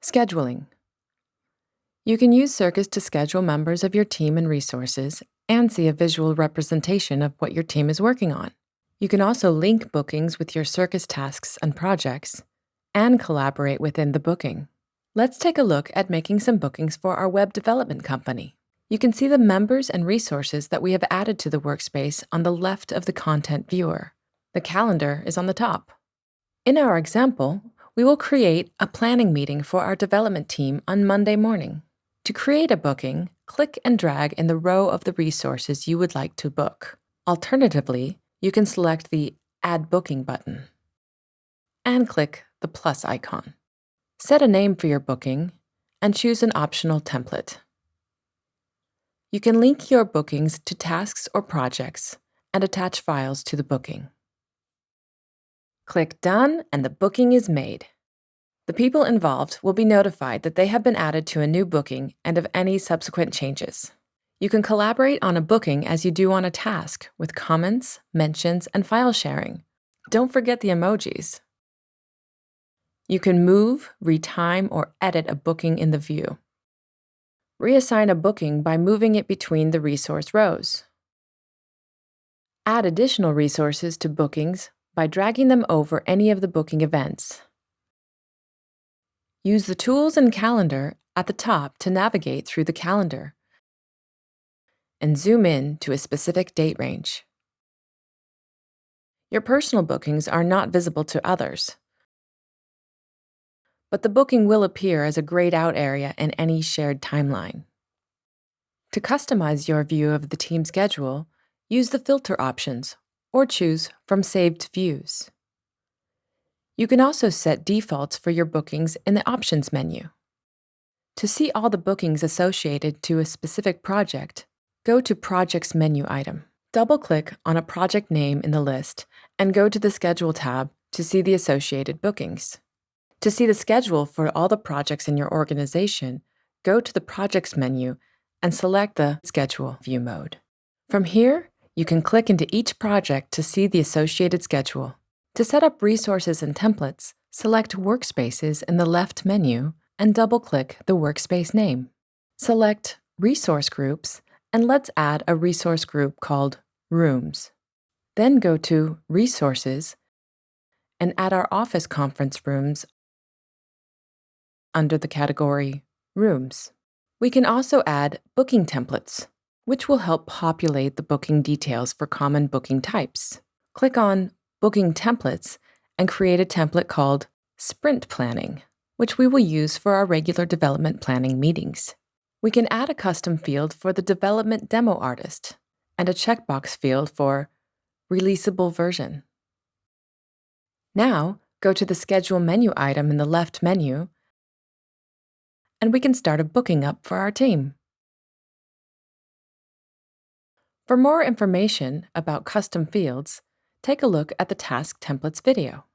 Scheduling. You can use Cirkus to schedule members of your team and resources and see a visual representation of what your team is working on. You can also link bookings with your Cirkus tasks and projects and collaborate within the booking. Let's take a look at making some bookings for our web development company. You can see the members and resources that we have added to the workspace on the left of the content viewer. The calendar is on the top. In our example, we will create a planning meeting for our development team on Monday morning. To create a booking, click and drag in the row of the resources you would like to book. Alternatively, you can select the Add Booking button and click the plus icon. Set a name for your booking and choose an optional template. You can link your bookings to tasks or projects and attach files to the booking. Click Done and the booking is made. The people involved will be notified that they have been added to a new booking and of any subsequent changes. You can collaborate on a booking as you do on a task with comments, mentions, and file sharing. Don't forget the emojis. You can move, retime, or edit a booking in the view. Reassign a booking by moving it between the resource rows. Add additional resources to bookings by dragging them over any of the booking events. Use the Tools and Calendar at the top to navigate through the calendar and zoom in to a specific date range. Your personal bookings are not visible to others, but the booking will appear as a grayed out area in any shared timeline. To customize your view of the team schedule, use the filter options or choose from saved views. You can also set defaults for your bookings in the Options menu. To see all the bookings associated to a specific project, go to Projects menu item. Double-click on a project name in the list and go to the Schedule tab to see the associated bookings. To see the schedule for all the projects in your organization, go to the Projects menu and select the Schedule view mode. From here, you can click into each project to see the associated schedule. To set up resources and templates, select Workspaces in the left menu and double-click the workspace name. Select Resource Groups and let's add a resource group called Rooms. Then go to Resources and add our office conference rooms under the category Rooms. We can also add booking templates, which will help populate the booking details for common booking types. Click on Booking Templates and create a template called Sprint Planning, which we will use for our regular development planning meetings. We can add a custom field for the development demo artist and a checkbox field for releasable version. Now, go to the Schedule menu item in the left menu, and we can start a booking up for our team. For more information about custom fields, take a look at the Task Templates video.